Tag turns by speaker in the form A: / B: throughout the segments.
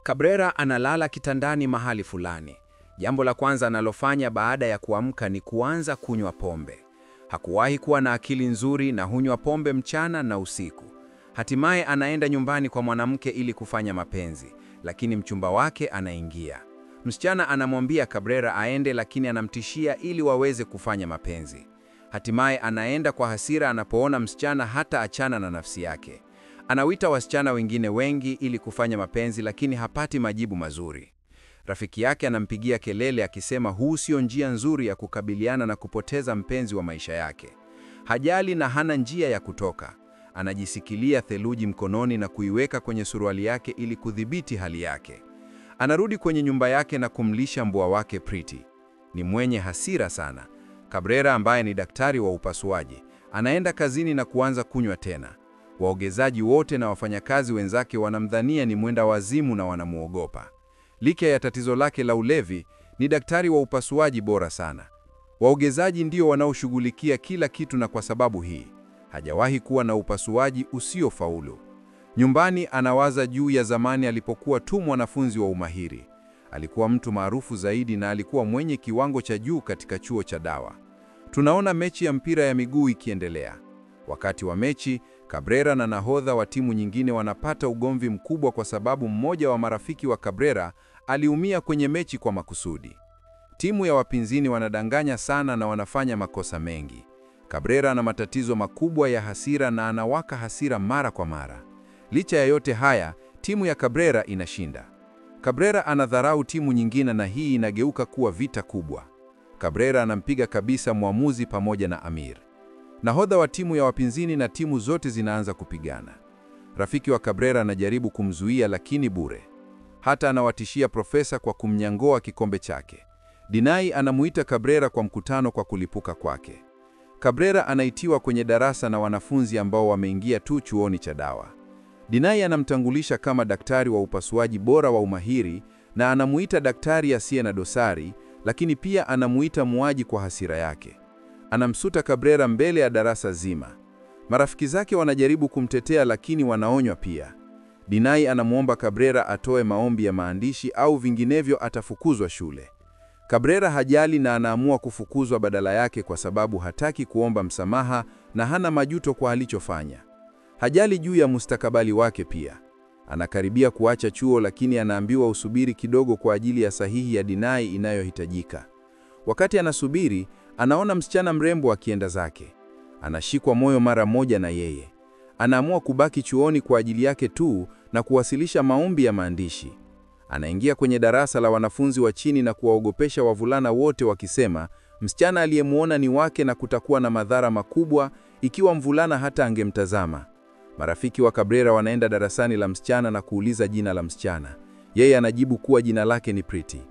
A: Cabrera analala kitandani mahali fulani. Jambo la kwanza analofanya baada ya kuamka ni kuanza kunywa pombe. Hakuwahi kuwa na akili nzuri na hunywa pombe mchana na usiku. Hatimaye anaenda nyumbani kwa mwanamke ili kufanya mapenzi, lakini mchumba wake anaingia. Msichana anamwambia Cabrera aende, lakini anamtishia ili waweze kufanya mapenzi. Hatimaye anaenda kwa hasira anapoona msichana hata achana na nafsi yake. Anawita wasichana wengine wengi ili kufanya mapenzi, lakini hapati majibu mazuri. Rafiki yake anampigia kelele akisema huu sio njia nzuri ya kukabiliana na kupoteza mpenzi wa maisha yake. Hajali na hana njia ya kutoka. Anajisikilia theluji mkononi na kuiweka kwenye suruali yake ili kudhibiti hali yake. Anarudi kwenye nyumba yake na kumlisha mbwa wake Pretty. Ni mwenye hasira sana. Cabrera ambaye ni daktari wa upasuaji, anaenda kazini na kuanza kunywa tena. Waogezaji wote na wafanyakazi wenzake wanamdhania ni mwenda wazimu na wanamuogopa. Licha ya tatizo lake la ulevi, ni daktari wa upasuaji bora sana. Waogezaji ndio wanaoshughulikia kila kitu, na kwa sababu hii, hajawahi kuwa na upasuaji usiofaulu. Nyumbani anawaza juu ya zamani alipokuwa tu mwanafunzi wa umahiri. Alikuwa mtu maarufu zaidi na alikuwa mwenye kiwango cha juu katika chuo cha dawa. Tunaona mechi ya mpira ya miguu ikiendelea. Wakati wa mechi, Cabrera na nahodha wa timu nyingine wanapata ugomvi mkubwa kwa sababu mmoja wa marafiki wa Cabrera aliumia kwenye mechi kwa makusudi. Timu ya wapinzani wanadanganya sana na wanafanya makosa mengi. Cabrera ana matatizo makubwa ya hasira na anawaka hasira mara kwa mara. Licha ya yote haya, timu ya Cabrera inashinda. Cabrera anadharau timu nyingine na hii inageuka kuwa vita kubwa. Cabrera anampiga kabisa mwamuzi pamoja na Amir. Nahodha wa timu ya wapinzani na timu zote zinaanza kupigana. Rafiki wa Cabrera anajaribu kumzuia lakini bure. Hata anawatishia profesa kwa kumnyangoa kikombe chake. Dinai anamuita Cabrera kwa mkutano kwa kulipuka kwake. Cabrera anaitiwa kwenye darasa na wanafunzi ambao wameingia tu chuoni cha dawa. Dinai anamtangulisha kama daktari wa upasuaji bora wa umahiri na anamuita daktari asiye na dosari, lakini pia anamuita muuaji kwa hasira yake. Anamsuta Cabrera mbele ya darasa zima. Marafiki zake wanajaribu kumtetea lakini wanaonywa pia. Dinai anamuomba Cabrera atoe maombi ya maandishi au vinginevyo atafukuzwa shule. Cabrera hajali na anaamua kufukuzwa badala yake kwa sababu hataki kuomba msamaha na hana majuto kwa alichofanya. Hajali juu ya mustakabali wake pia. Anakaribia kuacha chuo lakini anaambiwa usubiri kidogo kwa ajili ya sahihi ya Dinai inayohitajika. Wakati anasubiri, anaona msichana mrembo akienda zake. Anashikwa moyo mara moja na yeye. Anaamua kubaki chuoni kwa ajili yake tu na kuwasilisha maombi ya maandishi. Anaingia kwenye darasa la wanafunzi wa chini na kuwaogopesha wavulana wote wakisema, msichana aliyemuona ni wake na kutakuwa na madhara makubwa ikiwa mvulana hata angemtazama. Marafiki wa Cabrera wanaenda darasani la msichana na kuuliza jina la msichana. Yeye anajibu kuwa jina lake ni Pretty.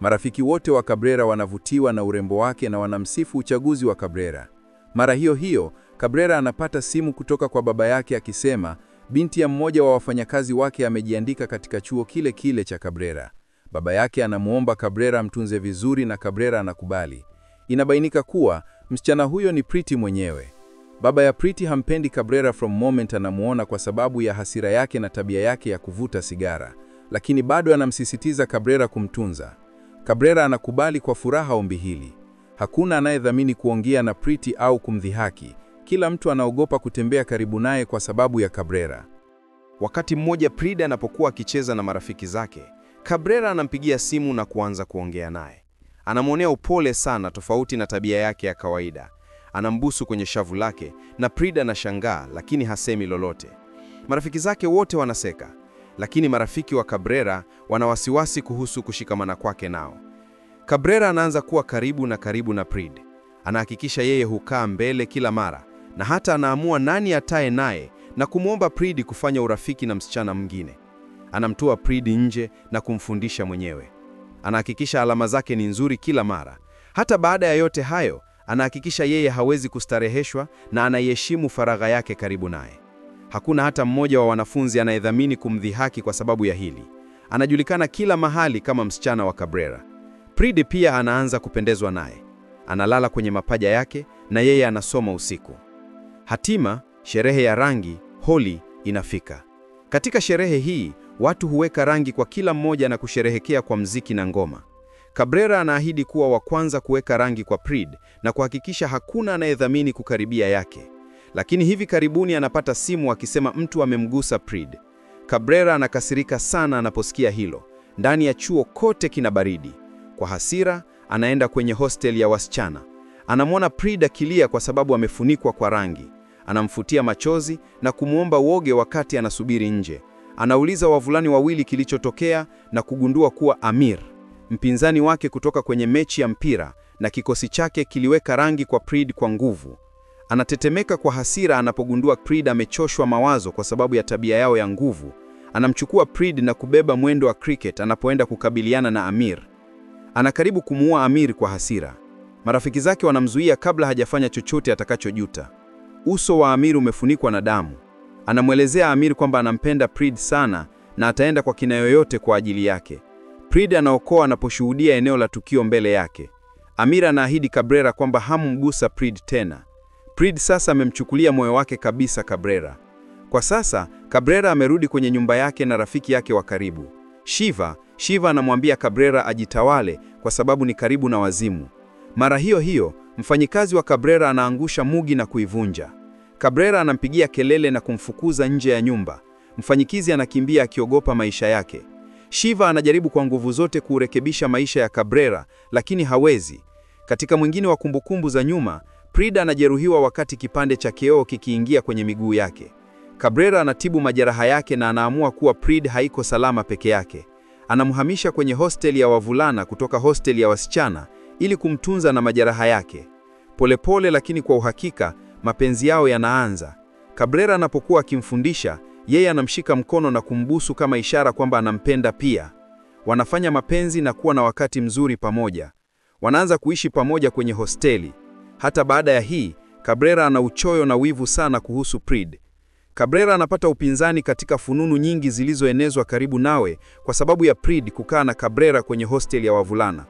A: Marafiki wote wa Cabrera wanavutiwa na urembo wake na wanamsifu uchaguzi wa Cabrera. Mara hiyo hiyo, Cabrera anapata simu kutoka kwa baba yake akisema, binti ya mmoja wa wafanyakazi wake amejiandika katika chuo kile kile cha Cabrera. Baba yake anamuomba Cabrera amtunze vizuri na Cabrera anakubali. Inabainika kuwa msichana huyo ni Pretty mwenyewe. Baba ya Pretty hampendi Cabrera from moment anamuona kwa sababu ya hasira yake na tabia yake ya kuvuta sigara, lakini bado anamsisitiza Cabrera kumtunza. Cabrera anakubali kwa furaha ombi hili. Hakuna anayedhamini kuongea na Pretty au kumdhihaki. Kila mtu anaogopa kutembea karibu naye kwa sababu ya Cabrera.
B: Wakati mmoja Pretty anapokuwa akicheza na marafiki zake, Cabrera anampigia simu na kuanza kuongea naye. Anamwonea upole sana tofauti na tabia yake ya kawaida. Anambusu kwenye shavu lake na Pretty anashangaa lakini hasemi lolote. Marafiki zake wote wanaseka, lakini marafiki wa Cabrera wana wasiwasi kuhusu kushikamana kwake nao. Cabrera anaanza kuwa karibu na Pretty. Anahakikisha yeye hukaa mbele kila mara na hata anaamua nani atae naye na kumwomba Pretty kufanya urafiki na msichana mwingine. Anamtoa Pretty nje na kumfundisha mwenyewe. Anahakikisha alama zake ni nzuri kila mara. Hata baada ya yote hayo, anahakikisha yeye hawezi kustareheshwa na anaiheshimu faragha yake karibu naye. Hakuna hata mmoja wa wanafunzi anayedhamini kumdhihaki kwa sababu ya hili. Anajulikana kila mahali kama msichana wa Cabrera. Pretty pia anaanza kupendezwa naye. Analala kwenye mapaja yake na yeye anasoma usiku. Hatima, sherehe ya rangi, Holi, inafika. Katika sherehe hii, Watu huweka rangi kwa kila mmoja na kusherehekea kwa mziki na ngoma. Cabrera anaahidi kuwa wa kwanza kuweka rangi kwa Preed na kuhakikisha hakuna anayedhamini kukaribia yake. Lakini hivi karibuni anapata simu akisema mtu amemgusa Preed. Cabrera anakasirika sana anaposikia hilo. Ndani ya chuo kote kina baridi. Kwa hasira, anaenda kwenye hostel ya wasichana. Anamwona Preed akilia kwa sababu amefunikwa kwa rangi. Anamfutia machozi na kumwomba uoge wakati anasubiri nje. Anauliza wavulani wawili kilichotokea na kugundua kuwa Amir, mpinzani wake kutoka kwenye mechi ya mpira, na kikosi chake kiliweka rangi kwa Preed kwa nguvu. Anatetemeka kwa hasira anapogundua Preed amechoshwa mawazo kwa sababu ya tabia yao ya nguvu. Anamchukua Preed na kubeba mwendo wa cricket anapoenda kukabiliana na Amir. Anakaribu kumuua Amir kwa hasira. Marafiki zake wanamzuia kabla hajafanya chochote atakachojuta. Uso wa Amir umefunikwa na damu. Anamwelezea Amir kwamba anampenda Preed sana na ataenda kwa kina yoyote kwa ajili yake. Preed anaokoa anaposhuhudia eneo la tukio mbele yake. Amir anaahidi Cabrera kwamba hamumgusa Preed tena. Preed sasa amemchukulia moyo wake kabisa Cabrera. Kwa sasa, Cabrera amerudi kwenye nyumba yake na rafiki yake wa karibu. Shiva anamwambia Cabrera ajitawale kwa sababu ni karibu na wazimu. Mara hiyo hiyo, mfanyikazi wa Cabrera anaangusha mugi na kuivunja. Cabrera anampigia kelele na kumfukuza nje ya nyumba. Mfanyikazi anakimbia akiogopa maisha yake. Shiva anajaribu kwa nguvu zote kurekebisha maisha ya Cabrera, lakini hawezi. Katika mwingine wa kumbukumbu za nyuma, Preed anajeruhiwa wakati kipande cha kioo kikiingia kwenye miguu yake. Cabrera anatibu majeraha yake na anaamua kuwa Preed haiko salama peke yake. Anamhamisha kwenye hostel ya wavulana kutoka hostel ya wasichana ili kumtunza na majeraha yake. Polepole lakini kwa uhakika, mapenzi yao yanaanza. Cabrera anapokuwa akimfundisha, yeye anamshika mkono na kumbusu kama ishara kwamba anampenda pia. Wanafanya mapenzi na kuwa na wakati mzuri pamoja. Wanaanza kuishi pamoja kwenye hosteli. Hata baada ya hii, Cabrera ana uchoyo na wivu sana kuhusu Preed. Cabrera anapata upinzani katika fununu nyingi zilizoenezwa karibu nawe kwa sababu ya Preed kukaa na Cabrera kwenye hostel ya wavulana.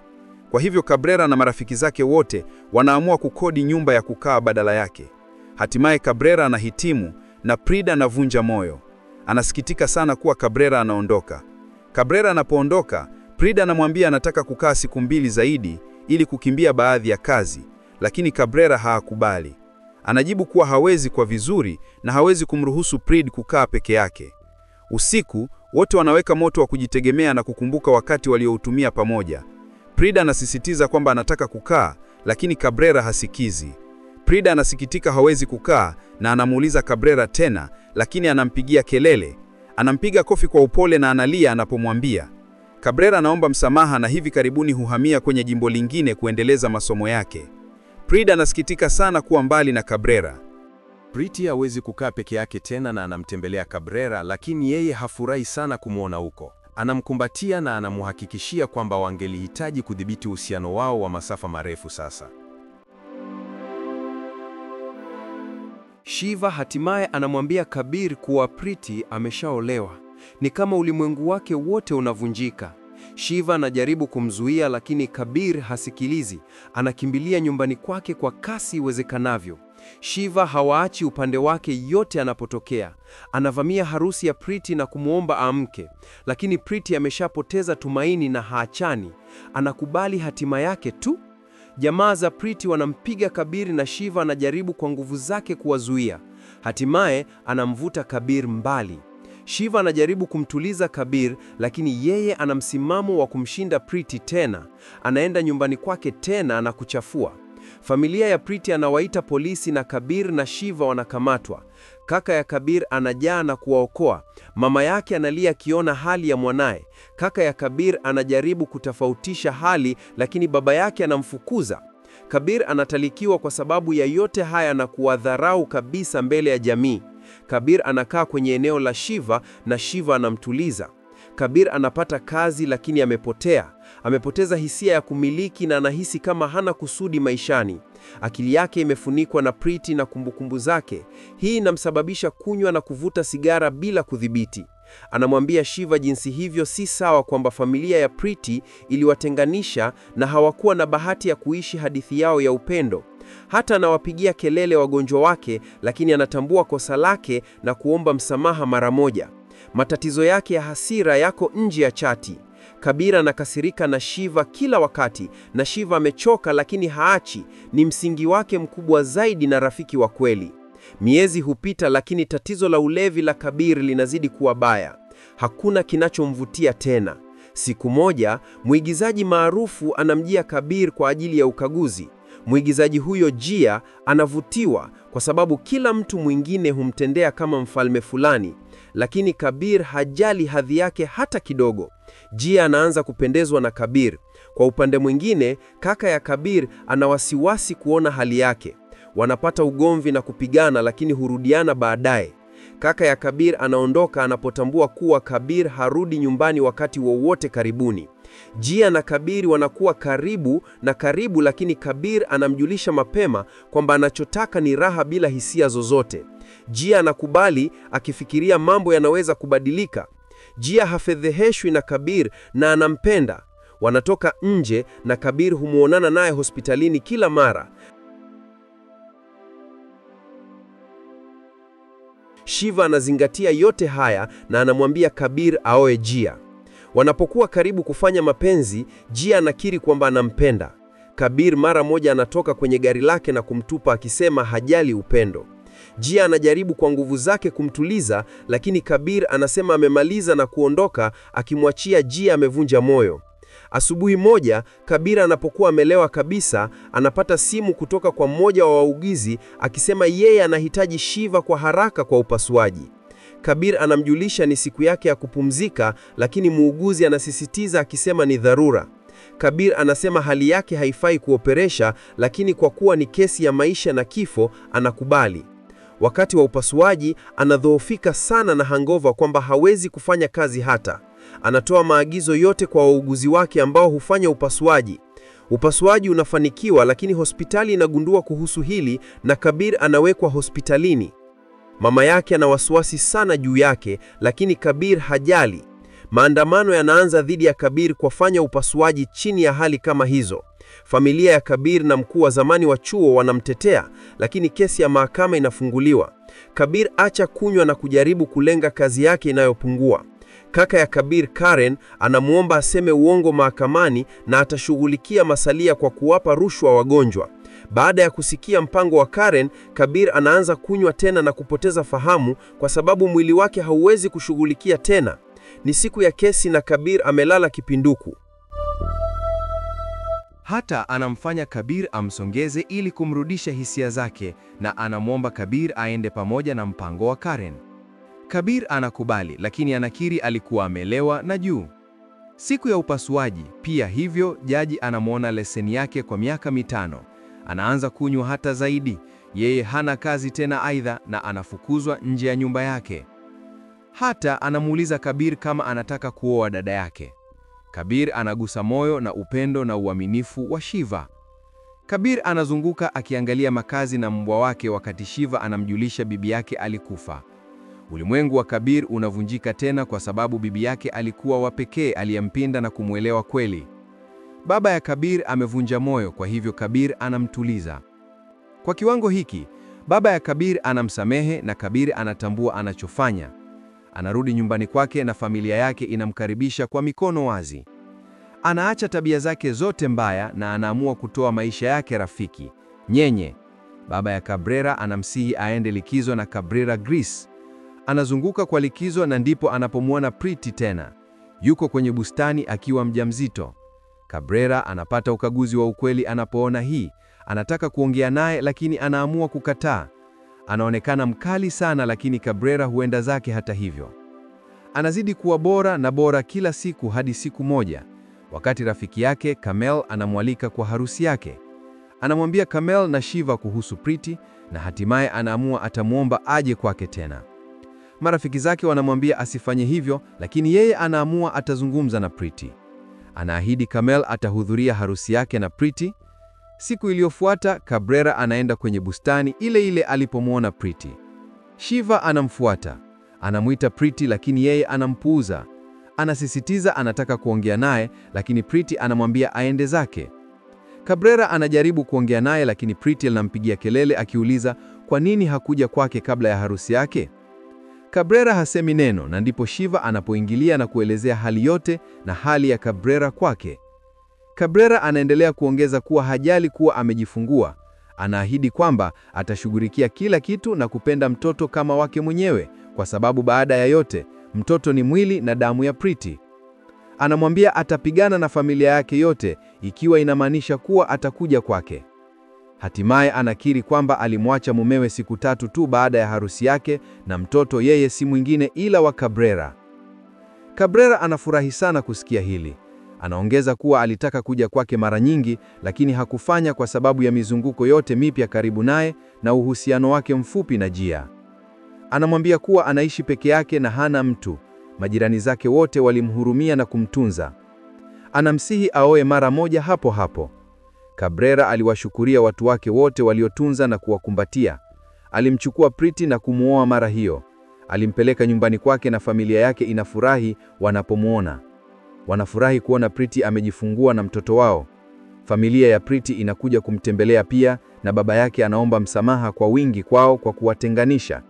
B: Kwa hivyo Cabrera na marafiki zake wote wanaamua kukodi nyumba ya kukaa badala yake. Hatimaye Cabrera anahitimu na Preed anavunja moyo. Anasikitika sana kuwa Cabrera anaondoka. Cabrera anapoondoka, Preed anamwambia anataka kukaa siku 2 zaidi ili kukimbia baadhi ya kazi, lakini Cabrera haakubali. Anajibu kuwa hawezi kwa vizuri na hawezi kumruhusu Preed kukaa peke yake. Usiku, wote wanaweka moto wa kujitegemea na kukumbuka wakati walioutumia pamoja. Preed anasisitiza kwamba anataka kukaa, lakini Cabrera hasikizi. Preed anasikitika hawezi kukaa na anamuuliza Cabrera tena, lakini anampigia kelele. Anampiga kofi kwa upole na analia anapomwambia. Cabrera anaomba msamaha na hivi karibuni huhamia kwenye jimbo lingine kuendeleza masomo yake. Preed anasikitika sana kuwa mbali na Cabrera.
C: Preed hawezi kukaa peke yake tena na anamtembelea Cabrera, lakini yeye hafurahi sana kumwona huko. Anamkumbatia na anamuhakikishia kwamba wangelihitaji kudhibiti uhusiano wao wa masafa marefu sasa.
D: Shiva hatimaye anamwambia Kabir kuwa Preet ameshaolewa. Ni kama ulimwengu wake wote unavunjika. Shiva anajaribu kumzuia lakini Kabir hasikilizi. Anakimbilia nyumbani kwake kwa kasi iwezekanavyo. Shiva hawaachi upande wake yote anapotokea. Anavamia harusi ya Preet na kumwomba amke. Lakini Preet ameshapoteza tumaini na haachani. Anakubali hatima yake tu. Jamaa za Preet wanampiga Kabir na Shiva anajaribu kwa nguvu zake kuwazuia. Hatimaye anamvuta Kabir mbali. Shiva anajaribu kumtuliza Kabir, lakini yeye ana msimamo wa kumshinda Preet tena. Anaenda nyumbani kwake tena na kuchafua. Familia ya Preet anawaita polisi na Kabir na Shiva wanakamatwa. Kaka ya Kabir anajaa na kuwaokoa. Mama yake analia akiona hali ya mwanae. Kaka ya Kabir anajaribu kutofautisha hali, lakini baba yake anamfukuza. Kabir anatalikiwa kwa sababu ya yote haya na kuwadharau kabisa mbele ya jamii. Kabir anakaa kwenye eneo la Shiva na Shiva anamtuliza. Kabir anapata kazi lakini amepotea. Amepoteza hisia ya kumiliki na anahisi kama hana kusudi maishani. Akili yake imefunikwa na Preet na kumbukumbu zake. Hii inamsababisha kunywa na kuvuta sigara bila kudhibiti. Anamwambia Shiva jinsi hivyo si sawa, kwamba familia ya Preet iliwatenganisha na hawakuwa na bahati ya kuishi hadithi yao ya upendo. Hata anawapigia kelele wagonjwa wake, lakini anatambua kosa lake na kuomba msamaha mara moja. Matatizo yake ya hasira yako nje ya chati. Kabir anakasirika na Shiva kila wakati, na Shiva amechoka lakini haachi. Ni msingi wake mkubwa zaidi na rafiki wa kweli. Miezi hupita lakini tatizo la ulevi la Kabir linazidi kuwa baya. Hakuna kinachomvutia tena. Siku moja, mwigizaji maarufu anamjia Kabir kwa ajili ya ukaguzi. Mwigizaji huyo Jia anavutiwa kwa sababu kila mtu mwingine humtendea kama mfalme fulani, lakini Kabir hajali hadhi yake hata kidogo. Jia anaanza kupendezwa na Kabir. Kwa upande mwingine, kaka ya Kabir ana wasiwasi kuona hali yake. Wanapata ugomvi na kupigana, lakini hurudiana baadaye. Kaka ya Kabir anaondoka anapotambua kuwa Kabir harudi nyumbani wakati wowote karibuni. Jia na Kabir wanakuwa karibu, lakini Kabir anamjulisha mapema kwamba anachotaka ni raha bila hisia zozote. Jia anakubali akifikiria mambo yanaweza kubadilika. Jia hafedheheshwi na Kabir na anampenda. Wanatoka nje na Kabir humuonana naye hospitalini kila mara. Shiva anazingatia yote haya na anamwambia Kabir aoe Jia. Wanapokuwa karibu kufanya mapenzi, Jia anakiri kwamba anampenda. Kabir mara moja anatoka kwenye gari lake na kumtupa akisema hajali upendo. Jia anajaribu kwa nguvu zake kumtuliza, lakini Kabir anasema amemaliza na kuondoka, akimwachia Jia amevunja moyo. Asubuhi moja, Kabir anapokuwa amelewa kabisa, anapata simu kutoka kwa mmoja wa wauguzi akisema yeye anahitaji Shiva kwa haraka kwa upasuaji. Kabir anamjulisha ni siku yake ya kupumzika, lakini muuguzi anasisitiza akisema ni dharura. Kabir anasema hali yake haifai kuoperesha, lakini kwa kuwa ni kesi ya maisha na kifo, anakubali. Wakati wa upasuaji, anadhoofika sana na hangover kwamba hawezi kufanya kazi hata. Anatoa maagizo yote kwa wauguzi wake ambao hufanya upasuaji. Upasuaji unafanikiwa, lakini hospitali inagundua kuhusu hili na Kabir anawekwa hospitalini. Mama yake ana wasiwasi sana juu yake, lakini Kabir hajali. Maandamano yanaanza dhidi ya Kabir kwa kufanya upasuaji chini ya hali kama hizo. Familia ya Kabir na mkuu wa zamani wa chuo wanamtetea, lakini kesi ya mahakama inafunguliwa. Kabir acha kunywa na kujaribu kulenga kazi yake inayopungua. Kaka ya Kabir, Karen, anamuomba aseme uongo mahakamani na atashughulikia masalia kwa kuwapa rushwa wagonjwa. Baada ya kusikia mpango wa Karen, Kabir anaanza kunywa tena na kupoteza fahamu kwa sababu mwili wake hauwezi kushughulikia tena. Ni siku ya kesi na Kabir amelala kipinduku.
B: Hata anamfanya Kabir amsongeze ili kumrudisha hisia zake na anamwomba Kabir aende pamoja na mpango wa Karen. Kabir anakubali, lakini anakiri alikuwa amelewa na juu. Siku ya upasuaji pia hivyo, jaji anamwona leseni yake kwa miaka 5. Anaanza kunywa hata zaidi. Yeye hana kazi tena aidha, na anafukuzwa nje ya nyumba yake. Hata anamuuliza Kabir kama anataka kuoa dada yake. Kabir anagusa moyo na upendo na uaminifu wa Shiva. Kabir anazunguka akiangalia makazi na mbwa wake wakati Shiva anamjulisha bibi yake alikufa. Ulimwengu wa Kabir unavunjika tena kwa sababu bibi yake alikuwa wa pekee aliyempenda na kumwelewa kweli. Baba ya Kabir amevunja moyo, kwa hivyo Kabir anamtuliza. Kwa kiwango hiki, baba ya Kabir anamsamehe na Kabir anatambua anachofanya. Anarudi nyumbani kwake na familia yake inamkaribisha kwa mikono wazi. Anaacha tabia zake zote mbaya na anaamua kutoa maisha yake rafiki, nyenye. Baba ya Cabrera anamsihi aende likizo na Cabrera Greece. Anazunguka kwa likizo na ndipo anapomwona Priti tena. Yuko kwenye bustani akiwa mjamzito. Cabrera anapata ukaguzi wa ukweli anapoona hii. Anataka kuongea naye lakini anaamua kukataa. Anaonekana mkali sana, lakini Cabrera huenda zake hata hivyo. Anazidi kuwa bora na bora kila siku hadi siku moja, wakati rafiki yake Kamel anamwalika kwa harusi yake. Anamwambia Kamel na Shiva kuhusu Priti na hatimaye anaamua atamwomba aje kwake tena. Marafiki zake wanamwambia asifanye hivyo, lakini yeye anaamua atazungumza na Priti. Anaahidi Kamel atahudhuria harusi yake na Priti. Siku iliyofuata, Cabrera anaenda kwenye bustani ile ile alipomwona Priti. Shiva anamfuata. Anamuita Priti lakini yeye anampuuza. Anasisitiza anataka kuongea naye, lakini Priti anamwambia aende zake. Cabrera anajaribu kuongea naye lakini Priti anampigia kelele akiuliza kwa nini hakuja kwake kabla ya harusi yake. Cabrera hasemi neno, na ndipo Shiva anapoingilia na kuelezea hali yote na hali ya Cabrera kwake. Cabrera anaendelea kuongeza kuwa hajali kuwa amejifungua. Anaahidi kwamba atashughulikia kila kitu na kupenda mtoto kama wake mwenyewe, kwa sababu baada ya yote, mtoto ni mwili na damu ya Priti. Anamwambia atapigana na familia yake yote, ikiwa inamaanisha kuwa atakuja kwake. Hatimaye anakiri kwamba alimwacha mumewe siku 3 tu baada ya harusi yake, na mtoto yeye si mwingine ila wa Cabrera. Cabrera anafurahi sana kusikia hili. Anaongeza kuwa alitaka kuja kwake mara nyingi, lakini hakufanya kwa sababu ya mizunguko yote mipya karibu naye na uhusiano wake mfupi na Gia. Anamwambia kuwa anaishi peke yake na hana mtu. Majirani zake wote walimhurumia na kumtunza. Anamsihi aoe mara moja hapo hapo. Cabrera aliwashukuria watu wake wote waliotunza na kuwakumbatia. Alimchukua Priti na kumuoa mara hiyo. Alimpeleka nyumbani kwake na familia yake inafurahi wanapomuona. Wanafurahi kuona Priti amejifungua na mtoto wao. Familia ya Priti inakuja kumtembelea pia, na baba yake anaomba msamaha kwa wingi kwao kwa kuwatenganisha.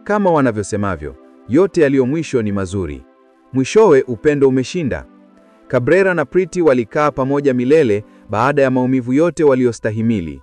B: Kama wanavyosemavyo, yote yaliyo mwisho ni mazuri. Mwishowe upendo umeshinda. Cabrera na Priti walikaa pamoja milele baada ya maumivu yote waliostahimili.